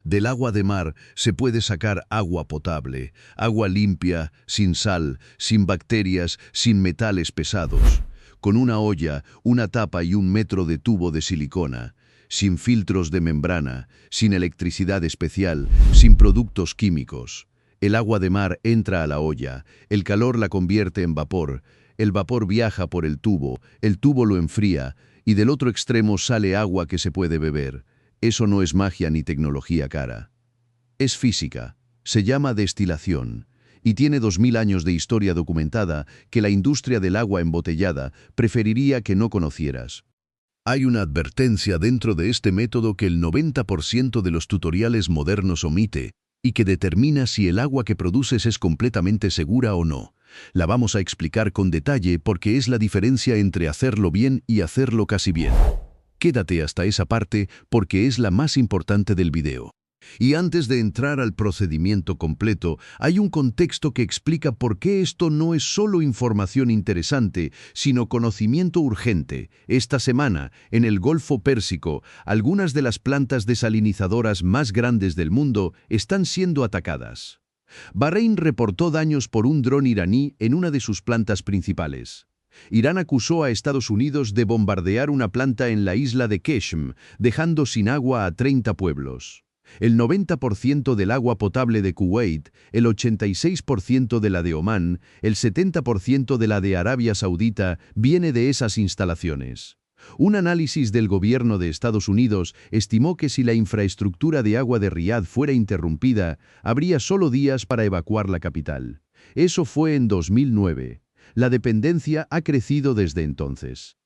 Del agua de mar se puede sacar agua potable, agua limpia, sin sal, sin bacterias, sin metales pesados, con una olla, una tapa y 1 metro de tubo de silicona, sin filtros de membrana, sin electricidad especial, sin productos químicos. El agua de mar entra a la olla, el calor la convierte en vapor, el vapor viaja por el tubo lo enfría, y del otro extremo sale agua que se puede beber. Eso no es magia ni tecnología cara. Es física, se llama destilación, y tiene 2000 años de historia documentada que la industria del agua embotellada preferiría que no conocieras. Hay una advertencia dentro de este método que el 90% de los tutoriales modernos omite y que determina si el agua que produces es completamente segura o no. La vamos a explicar con detalle porque es la diferencia entre hacerlo bien y hacerlo casi bien. Quédate hasta esa parte porque es la más importante del video. Y antes de entrar al procedimiento completo, hay un contexto que explica por qué esto no es solo información interesante, sino conocimiento urgente. Esta semana, en el Golfo Pérsico, algunas de las plantas desalinizadoras más grandes del mundo están siendo atacadas. Bahrein reportó daños por un dron iraní en una de sus plantas principales. Irán acusó a Estados Unidos de bombardear una planta en la isla de Qeshm, dejando sin agua a 30 pueblos. El 90% del agua potable de Kuwait, el 86% de la de Omán, el 70% de la de Arabia Saudita viene de esas instalaciones. Un análisis del gobierno de Estados Unidos estimó que si la infraestructura de agua de Riad fuera interrumpida, habría solo días para evacuar la capital. Eso fue en 2009. La dependencia ha crecido desde entonces.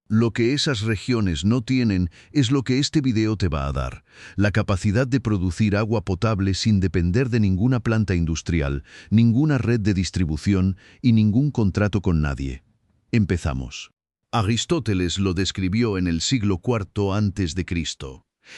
Lo que esas regiones no tienen es lo que este video te va a dar: la capacidad de producir agua potable sin depender de ninguna planta industrial, ninguna red de distribución y ningún contrato con nadie. Empezamos. Aristóteles lo describió en el siglo IV a.C.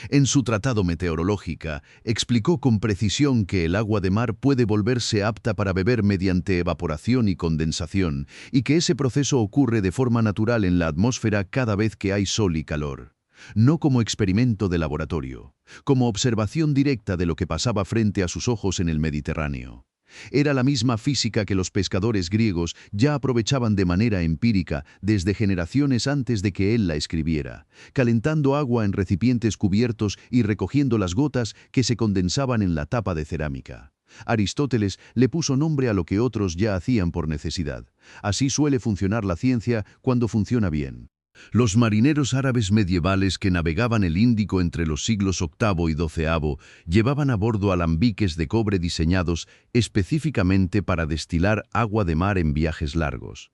En su Tratado Meteorológica, explicó con precisión que el agua de mar puede volverse apta para beber mediante evaporación y condensación, y que ese proceso ocurre de forma natural en la atmósfera cada vez que hay sol y calor. No como experimento de laboratorio, como observación directa de lo que pasaba frente a sus ojos en el Mediterráneo. Era la misma física que los pescadores griegos ya aprovechaban de manera empírica desde generaciones antes de que él la escribiera, calentando agua en recipientes cubiertos y recogiendo las gotas que se condensaban en la tapa de cerámica. Aristóteles le puso nombre a lo que otros ya hacían por necesidad. Así suele funcionar la ciencia cuando funciona bien. Los marineros árabes medievales que navegaban el Índico entre los siglos VIII y XII llevaban a bordo alambiques de cobre diseñados específicamente para destilar agua de mar en viajes largos.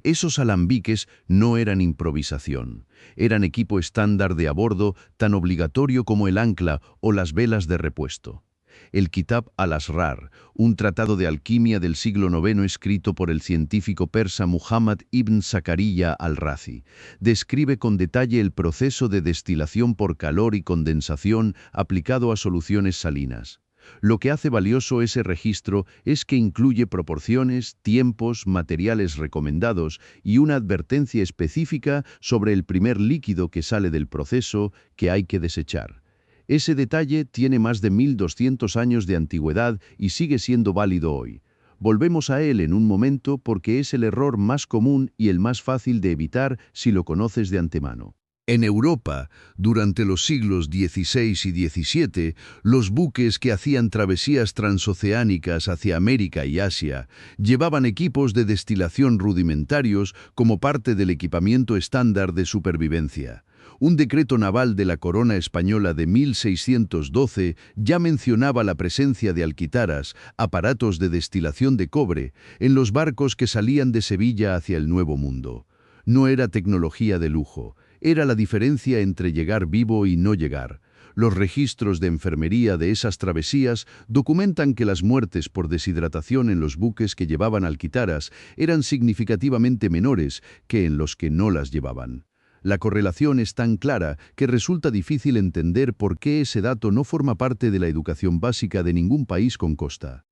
Esos alambiques no eran improvisación, eran equipo estándar de a bordo tan obligatorio como el ancla o las velas de repuesto. El Kitab al-Asrar, un tratado de alquimia del siglo IX escrito por el científico persa Muhammad ibn Zakariya al-Razi, describe con detalle el proceso de destilación por calor y condensación aplicado a soluciones salinas. Lo que hace valioso ese registro es que incluye proporciones, tiempos, materiales recomendados y una advertencia específica sobre el primer líquido que sale del proceso que hay que desechar. Ese detalle tiene más de 1200 años de antigüedad y sigue siendo válido hoy. Volvemos a él en un momento porque es el error más común y el más fácil de evitar si lo conoces de antemano. En Europa, durante los siglos XVI y XVII, los buques que hacían travesías transoceánicas hacia América y Asia llevaban equipos de destilación rudimentarios como parte del equipamiento estándar de supervivencia. Un decreto naval de la Corona Española de 1612 ya mencionaba la presencia de alquitaras, aparatos de destilación de cobre, en los barcos que salían de Sevilla hacia el Nuevo Mundo. No era tecnología de lujo, era la diferencia entre llegar vivo y no llegar. Los registros de enfermería de esas travesías documentan que las muertes por deshidratación en los buques que llevaban alquitaras eran significativamente menores que en los que no las llevaban. La correlación es tan clara que resulta difícil entender por qué ese dato no forma parte de la educación básica de ningún país con costa.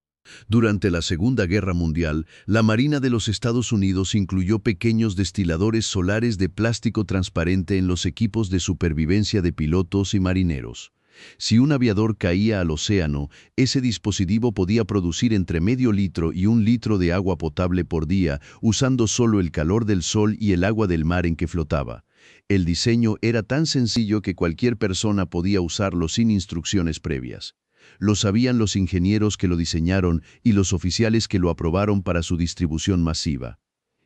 Durante la Segunda Guerra Mundial, la Marina de los Estados Unidos incluyó pequeños destiladores solares de plástico transparente en los equipos de supervivencia de pilotos y marineros. Si un aviador caía al océano, ese dispositivo podía producir entre medio litro y 1 litro de agua potable por día, usando solo el calor del sol y el agua del mar en que flotaba. El diseño era tan sencillo que cualquier persona podía usarlo sin instrucciones previas. Lo sabían los ingenieros que lo diseñaron y los oficiales que lo aprobaron para su distribución masiva.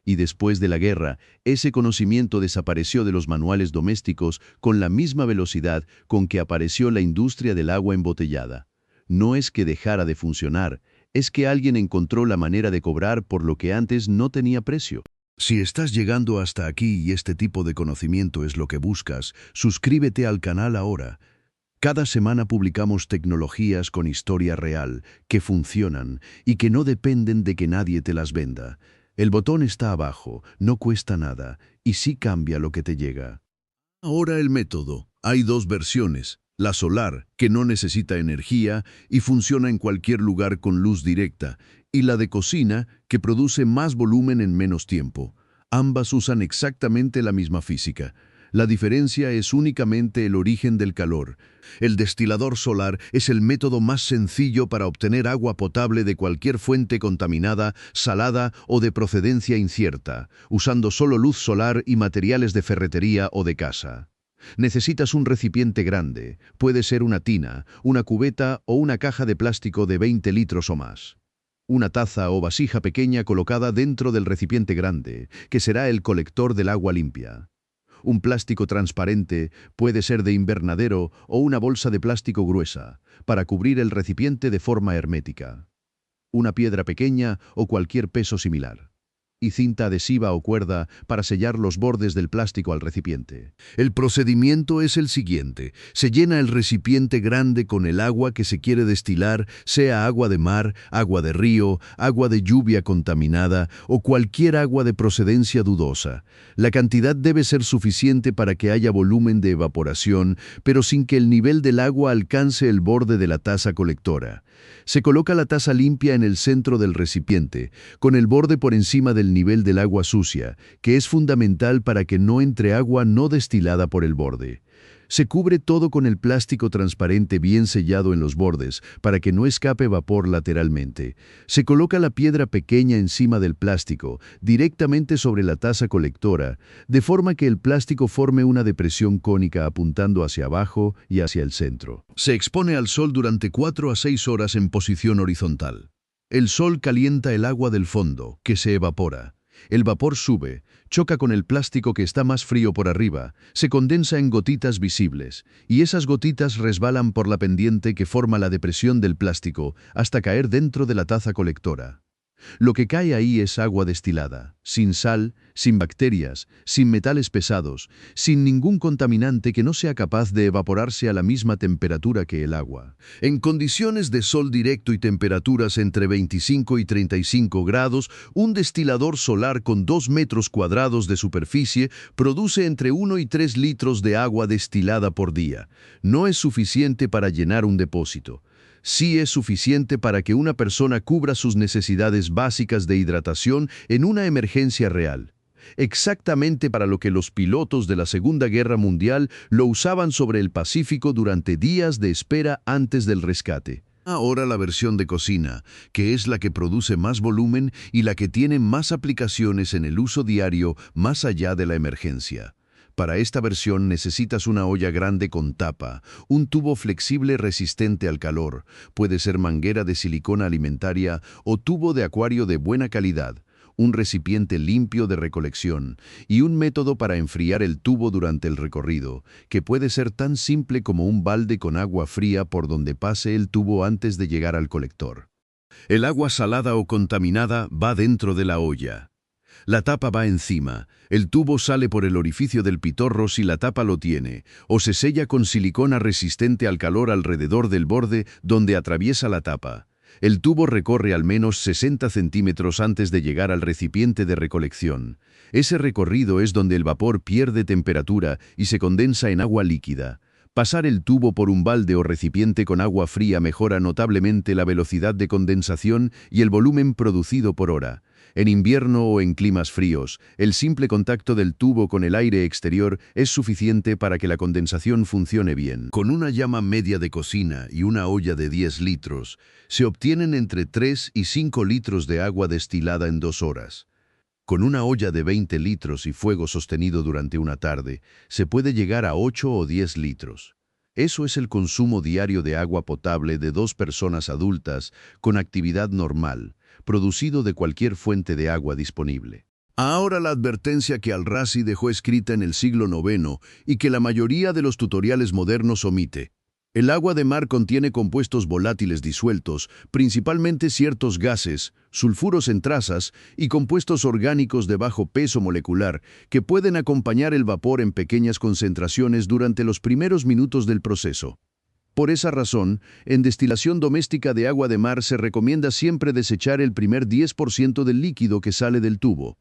Y después de la guerra, ese conocimiento desapareció de los manuales domésticos con la misma velocidad con que apareció la industria del agua embotellada. No es que dejara de funcionar, es que alguien encontró la manera de cobrar por lo que antes no tenía precio. Si estás llegando hasta aquí y este tipo de conocimiento es lo que buscas, suscríbete al canal ahora. Cada semana publicamos tecnologías con historia real, que funcionan y que no dependen de que nadie te las venda. El botón está abajo, no cuesta nada y sí cambia lo que te llega. Ahora el método. Hay dos versiones. La solar, que no necesita energía y funciona en cualquier lugar con luz directa, y la de cocina, que produce más volumen en menos tiempo. Ambas usan exactamente la misma física. La diferencia es únicamente el origen del calor. El destilador solar es el método más sencillo para obtener agua potable de cualquier fuente contaminada, salada o de procedencia incierta, usando solo luz solar y materiales de ferretería o de casa. Necesitas un recipiente grande, puede ser una tina, una cubeta o una caja de plástico de 20 litros o más. Una taza o vasija pequeña colocada dentro del recipiente grande, que será el colector del agua limpia. Un plástico transparente, puede ser de invernadero o una bolsa de plástico gruesa, para cubrir el recipiente de forma hermética. Una piedra pequeña o cualquier peso similar. Y cinta adhesiva o cuerda para sellar los bordes del plástico al recipiente. El procedimiento es el siguiente. Se llena el recipiente grande con el agua que se quiere destilar, sea agua de mar, agua de río, agua de lluvia contaminada o cualquier agua de procedencia dudosa. La cantidad debe ser suficiente para que haya volumen de evaporación, pero sin que el nivel del agua alcance el borde de la taza colectora. Se coloca la taza limpia en el centro del recipiente, con el borde por encima del nivel del agua sucia, que es fundamental para que no entre agua no destilada por el borde. Se cubre todo con el plástico transparente bien sellado en los bordes, para que no escape vapor lateralmente. Se coloca la piedra pequeña encima del plástico, directamente sobre la taza colectora, de forma que el plástico forme una depresión cónica apuntando hacia abajo y hacia el centro. Se expone al sol durante 4 a 6 horas en posición horizontal. El sol calienta el agua del fondo, que se evapora. El vapor sube, choca con el plástico que está más frío por arriba, se condensa en gotitas visibles, y esas gotitas resbalan por la pendiente que forma la depresión del plástico hasta caer dentro de la taza colectora. Lo que cae ahí es agua destilada, sin sal, sin bacterias, sin metales pesados, sin ningún contaminante que no sea capaz de evaporarse a la misma temperatura que el agua. En condiciones de sol directo y temperaturas entre 25 y 35 grados, un destilador solar con 2 metros cuadrados de superficie produce entre 1 y 3 litros de agua destilada por día. No es suficiente para llenar un depósito. Sí es suficiente para que una persona cubra sus necesidades básicas de hidratación en una emergencia real. Exactamente para lo que los pilotos de la Segunda Guerra Mundial lo usaban sobre el Pacífico durante días de espera antes del rescate. Ahora la versión de cocina, que es la que produce más volumen y la que tiene más aplicaciones en el uso diario más allá de la emergencia. Para esta versión necesitas una olla grande con tapa, un tubo flexible resistente al calor, puede ser manguera de silicona alimentaria o tubo de acuario de buena calidad, un recipiente limpio de recolección y un método para enfriar el tubo durante el recorrido, que puede ser tan simple como un balde con agua fría por donde pase el tubo antes de llegar al colector. El agua salada o contaminada va dentro de la olla. La tapa va encima, el tubo sale por el orificio del pitorro si la tapa lo tiene, o se sella con silicona resistente al calor alrededor del borde donde atraviesa la tapa. El tubo recorre al menos 60 centímetros antes de llegar al recipiente de recolección. Ese recorrido es donde el vapor pierde temperatura y se condensa en agua líquida. Pasar el tubo por un balde o recipiente con agua fría mejora notablemente la velocidad de condensación y el volumen producido por hora. En invierno o en climas fríos, el simple contacto del tubo con el aire exterior es suficiente para que la condensación funcione bien. Con una llama media de cocina y una olla de 10 litros, se obtienen entre 3 y 5 litros de agua destilada en 2 horas. Con una olla de 20 litros y fuego sostenido durante una tarde, se puede llegar a 8 o 10 litros. Eso es el consumo diario de agua potable de 2 personas adultas con actividad normal, producido de cualquier fuente de agua disponible. Ahora la advertencia que Al-Razi dejó escrita en el siglo IX y que la mayoría de los tutoriales modernos omite. El agua de mar contiene compuestos volátiles disueltos, principalmente ciertos gases, sulfuros en trazas y compuestos orgánicos de bajo peso molecular que pueden acompañar el vapor en pequeñas concentraciones durante los primeros minutos del proceso. Por esa razón, en destilación doméstica de agua de mar se recomienda siempre desechar el primer 10% del líquido que sale del tubo.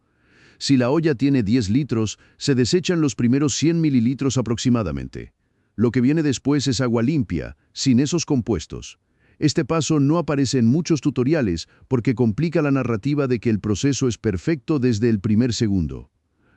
Si la olla tiene 10 litros, se desechan los primeros 100 mililitros aproximadamente. Lo que viene después es agua limpia, sin esos compuestos. Este paso no aparece en muchos tutoriales porque complica la narrativa de que el proceso es perfecto desde el primer segundo.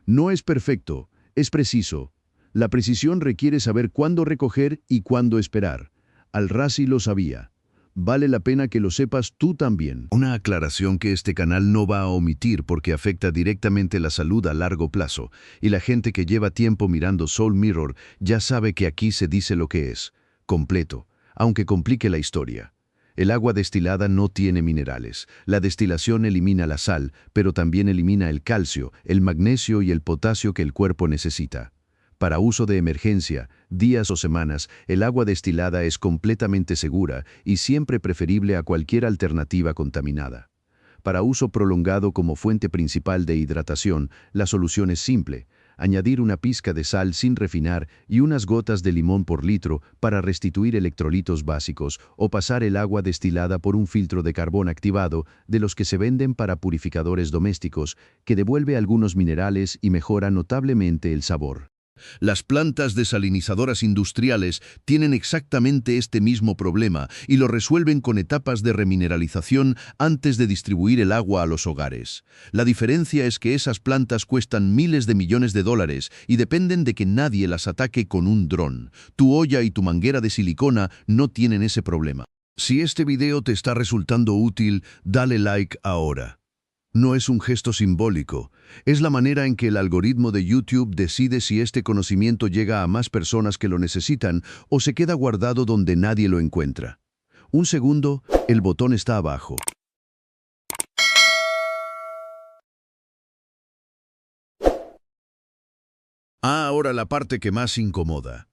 No es perfecto, es preciso. La precisión requiere saber cuándo recoger y cuándo esperar. Al-Razi lo sabía. Vale la pena que lo sepas tú también. Una aclaración que este canal no va a omitir porque afecta directamente la salud a largo plazo, y la gente que lleva tiempo mirando Soul Mirror ya sabe que aquí se dice lo que es, completo, aunque complique la historia. El agua destilada no tiene minerales. La destilación elimina la sal, pero también elimina el calcio, el magnesio y el potasio que el cuerpo necesita. Para uso de emergencia, días o semanas, el agua destilada es completamente segura y siempre preferible a cualquier alternativa contaminada. Para uso prolongado como fuente principal de hidratación, la solución es simple: añadir una pizca de sal sin refinar y unas gotas de limón por litro para restituir electrolitos básicos, o pasar el agua destilada por un filtro de carbón activado de los que se venden para purificadores domésticos, que devuelve algunos minerales y mejora notablemente el sabor. Las plantas desalinizadoras industriales tienen exactamente este mismo problema y lo resuelven con etapas de remineralización antes de distribuir el agua a los hogares. La diferencia es que esas plantas cuestan miles de millones de dólares y dependen de que nadie las ataque con un dron. Tu olla y tu manguera de silicona no tienen ese problema. Si este video te está resultando útil, dale like ahora. No es un gesto simbólico, es la manera en que el algoritmo de YouTube decide si este conocimiento llega a más personas que lo necesitan o se queda guardado donde nadie lo encuentra. Un segundo, el botón está abajo. Ahora la parte que más incomoda.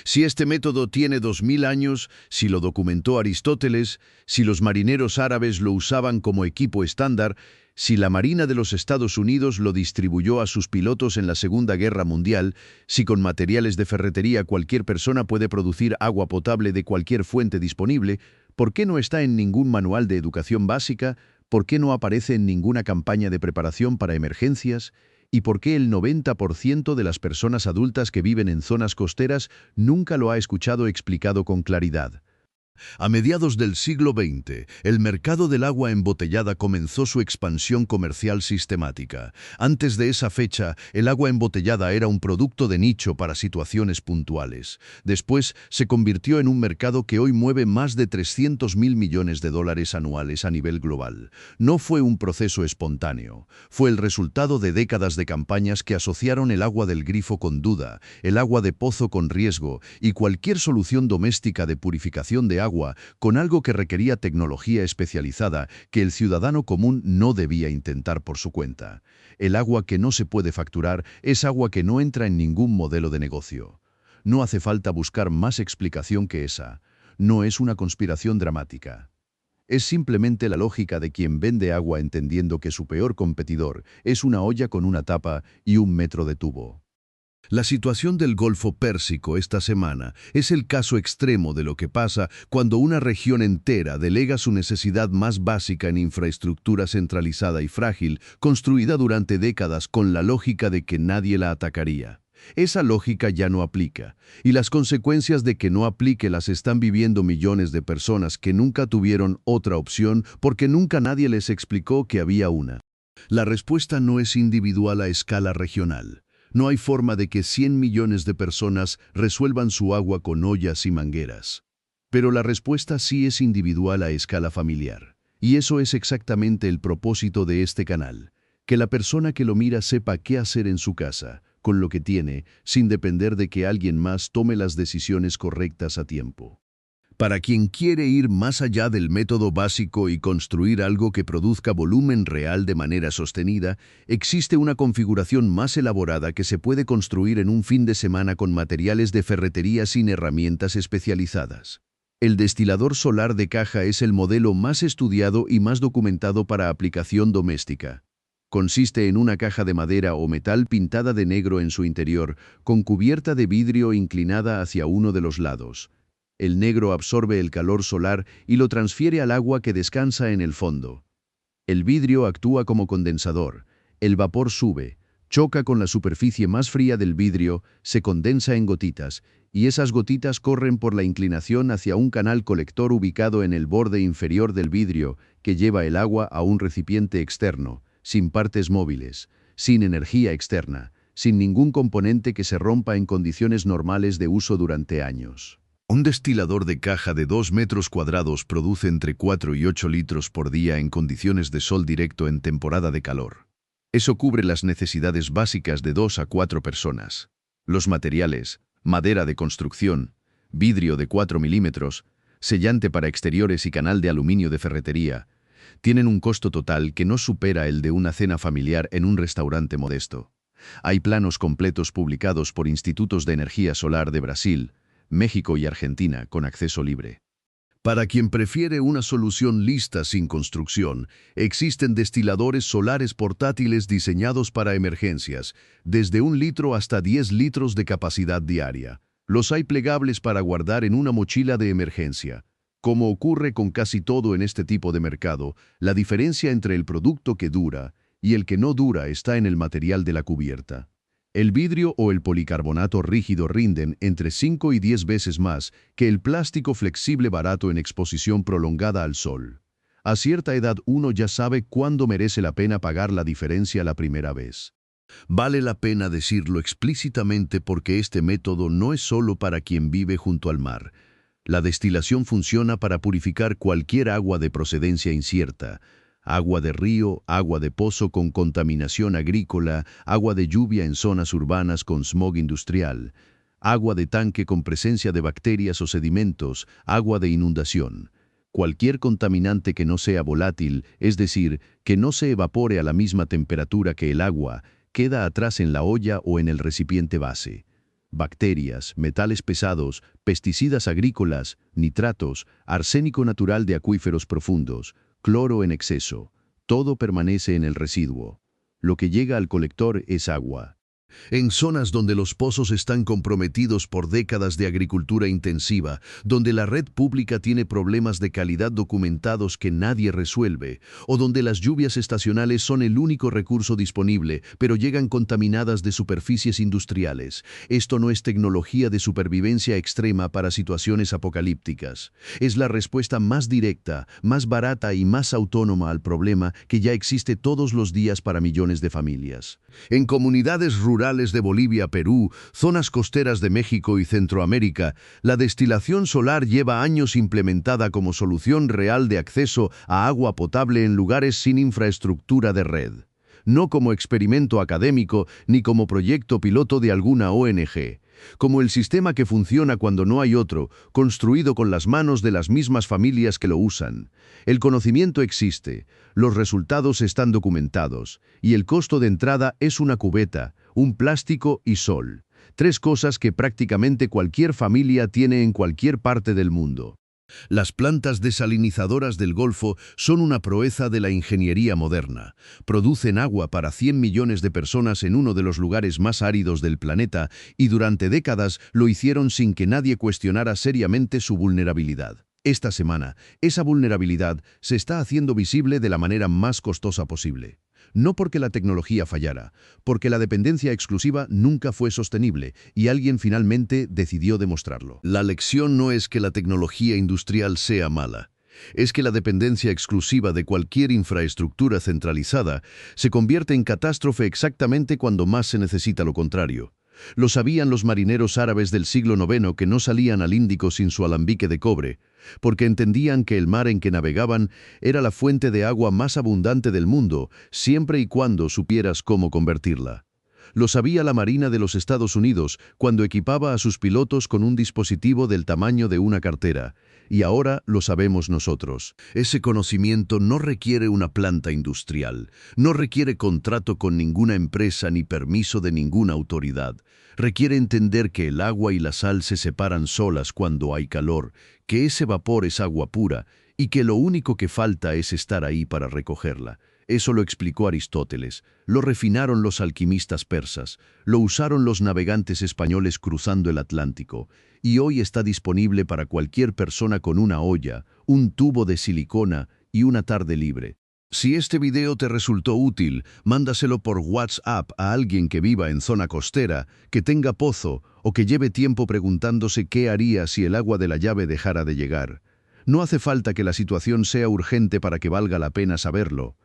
Si este método tiene 2000 años, si lo documentó Aristóteles, si los marineros árabes lo usaban como equipo estándar, si la Marina de los Estados Unidos lo distribuyó a sus pilotos en la Segunda Guerra Mundial, si con materiales de ferretería cualquier persona puede producir agua potable de cualquier fuente disponible, ¿por qué no está en ningún manual de educación básica? ¿Por qué no aparece en ninguna campaña de preparación para emergencias? ¿Y por qué el 90% de las personas adultas que viven en zonas costeras nunca lo ha escuchado explicado con claridad? A mediados del siglo XX, el mercado del agua embotellada comenzó su expansión comercial sistemática. Antes de esa fecha, el agua embotellada era un producto de nicho para situaciones puntuales. Después, se convirtió en un mercado que hoy mueve más de 300.000 millones de dólares anuales a nivel global. No fue un proceso espontáneo. Fue el resultado de décadas de campañas que asociaron el agua del grifo con duda, el agua de pozo con riesgo y cualquier solución doméstica de purificación de agua con algo que requería tecnología especializada que el ciudadano común no debía intentar por su cuenta. El agua que no se puede facturar es agua que no entra en ningún modelo de negocio. No hace falta buscar más explicación que esa. No es una conspiración dramática. Es simplemente la lógica de quien vende agua entendiendo que su peor competidor es una olla con una tapa y 1 metro de tubo. La situación del Golfo Pérsico esta semana es el caso extremo de lo que pasa cuando una región entera delega su necesidad más básica en infraestructura centralizada y frágil, construida durante décadas con la lógica de que nadie la atacaría. Esa lógica ya no aplica, y las consecuencias de que no aplique las están viviendo millones de personas que nunca tuvieron otra opción porque nunca nadie les explicó que había una. La respuesta no es individual a escala regional. No hay forma de que 100 millones de personas resuelvan su agua con ollas y mangueras. Pero la respuesta sí es individual a escala familiar. Y eso es exactamente el propósito de este canal. Que la persona que lo mira sepa qué hacer en su casa, con lo que tiene, sin depender de que alguien más tome las decisiones correctas a tiempo. Para quien quiere ir más allá del método básico y construir algo que produzca volumen real de manera sostenida, existe una configuración más elaborada que se puede construir en un fin de semana con materiales de ferretería sin herramientas especializadas. El destilador solar de caja es el modelo más estudiado y más documentado para aplicación doméstica. Consiste en una caja de madera o metal pintada de negro en su interior, con cubierta de vidrio inclinada hacia uno de los lados. El negro absorbe el calor solar y lo transfiere al agua que descansa en el fondo. El vidrio actúa como condensador. El vapor sube, choca con la superficie más fría del vidrio, se condensa en gotitas, y esas gotitas corren por la inclinación hacia un canal colector ubicado en el borde inferior del vidrio, que lleva el agua a un recipiente externo, sin partes móviles, sin energía externa, sin ningún componente que se rompa en condiciones normales de uso durante años. Un destilador de caja de 2 metros cuadrados produce entre 4 y 8 litros por día en condiciones de sol directo en temporada de calor. Eso cubre las necesidades básicas de 2 a 4 personas. Los materiales, madera de construcción, vidrio de 4 milímetros, sellante para exteriores y canal de aluminio de ferretería, tienen un costo total que no supera el de una cena familiar en un restaurante modesto. Hay planos completos publicados por institutos de energía solar de Brasil, México y Argentina con acceso libre. Para quien prefiere una solución lista sin construcción, existen destiladores solares portátiles diseñados para emergencias, desde 1 litro hasta 10 litros de capacidad diaria. Los hay plegables para guardar en una mochila de emergencia. Como ocurre con casi todo en este tipo de mercado, la diferencia entre el producto que dura y el que no dura está en el material de la cubierta. El vidrio o el policarbonato rígido rinden entre 5 y 10 veces más que el plástico flexible barato en exposición prolongada al sol. A cierta edad uno ya sabe cuándo merece la pena pagar la diferencia la primera vez. Vale la pena decirlo explícitamente porque este método no es solo para quien vive junto al mar. La destilación funciona para purificar cualquier agua de procedencia incierta. Agua de río, agua de pozo con contaminación agrícola, agua de lluvia en zonas urbanas con smog industrial, agua de tanque con presencia de bacterias o sedimentos, agua de inundación. Cualquier contaminante que no sea volátil, es decir, que no se evapore a la misma temperatura que el agua, queda atrás en la olla o en el recipiente base. Bacterias, metales pesados, pesticidas agrícolas, nitratos, arsénico natural de acuíferos profundos, cloro en exceso, todo permanece en el residuo. Lo que llega al colector es agua. En zonas donde los pozos están comprometidos por décadas de agricultura intensiva, donde la red pública tiene problemas de calidad documentados que nadie resuelve, o donde las lluvias estacionales son el único recurso disponible, pero llegan contaminadas de superficies industriales. Esto no es tecnología de supervivencia extrema para situaciones apocalípticas. Es la respuesta más directa, más barata y más autónoma al problema que ya existe todos los días para millones de familias. En comunidades rurales de Bolivia, Perú, zonas costeras de México y Centroamérica, la destilación solar lleva años implementada como solución real de acceso a agua potable en lugares sin infraestructura de red. No como experimento académico ni como proyecto piloto de alguna ONG. Como el sistema que funciona cuando no hay otro, construido con las manos de las mismas familias que lo usan. El conocimiento existe, los resultados están documentados, y el costo de entrada es una cubeta, un plástico y sol. 3 cosas que prácticamente cualquier familia tiene en cualquier parte del mundo. Las plantas desalinizadoras del Golfo son una proeza de la ingeniería moderna. Producen agua para 100 millones de personas en uno de los lugares más áridos del planeta y durante décadas lo hicieron sin que nadie cuestionara seriamente su vulnerabilidad. Esta semana, esa vulnerabilidad se está haciendo visible de la manera más costosa posible. No porque la tecnología fallara, porque la dependencia exclusiva nunca fue sostenible y alguien finalmente decidió demostrarlo. La lección no es que la tecnología industrial sea mala. Es que la dependencia exclusiva de cualquier infraestructura centralizada se convierte en catástrofe exactamente cuando más se necesita lo contrario. Lo sabían los marineros árabes del siglo IX que no salían al Índico sin su alambique de cobre, porque entendían que el mar en que navegaban era la fuente de agua más abundante del mundo, siempre y cuando supieras cómo convertirla. Lo sabía la Marina de los Estados Unidos cuando equipaba a sus pilotos con un dispositivo del tamaño de una cartera, y ahora lo sabemos nosotros. Ese conocimiento no requiere una planta industrial, no requiere contrato con ninguna empresa ni permiso de ninguna autoridad. Requiere entender que el agua y la sal se separan solas cuando hay calor, que ese vapor es agua pura y que lo único que falta es estar ahí para recogerla. Eso lo explicó Aristóteles, lo refinaron los alquimistas persas, lo usaron los navegantes españoles cruzando el Atlántico, y hoy está disponible para cualquier persona con una olla, un tubo de silicona y una tarde libre. Si este video te resultó útil, mándaselo por WhatsApp a alguien que viva en zona costera, que tenga pozo o que lleve tiempo preguntándose qué haría si el agua de la llave dejara de llegar. No hace falta que la situación sea urgente para que valga la pena saberlo.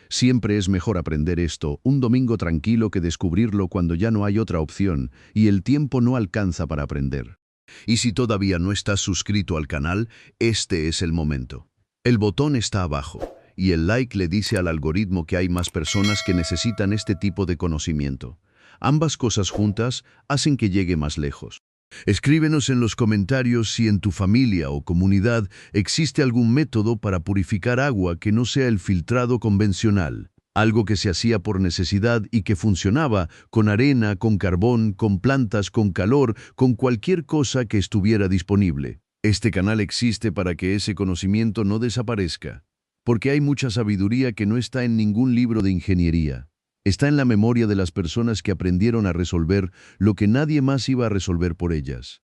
Siempre es mejor aprender esto un domingo tranquilo que descubrirlo cuando ya no hay otra opción y el tiempo no alcanza para aprender. Y si todavía no estás suscrito al canal, este es el momento. El botón está abajo y el like le dice al algoritmo que hay más personas que necesitan este tipo de conocimiento. Ambas cosas juntas hacen que llegue más lejos. Escríbenos en los comentarios si en tu familia o comunidad existe algún método para purificar agua que no sea el filtrado convencional. Algo que se hacía por necesidad y que funcionaba con arena, con carbón, con plantas, con calor, con cualquier cosa que estuviera disponible. Este canal existe para que ese conocimiento no desaparezca, porque hay mucha sabiduría que no está en ningún libro de ingeniería. Está en la memoria de las personas que aprendieron a resolver lo que nadie más iba a resolver por ellas.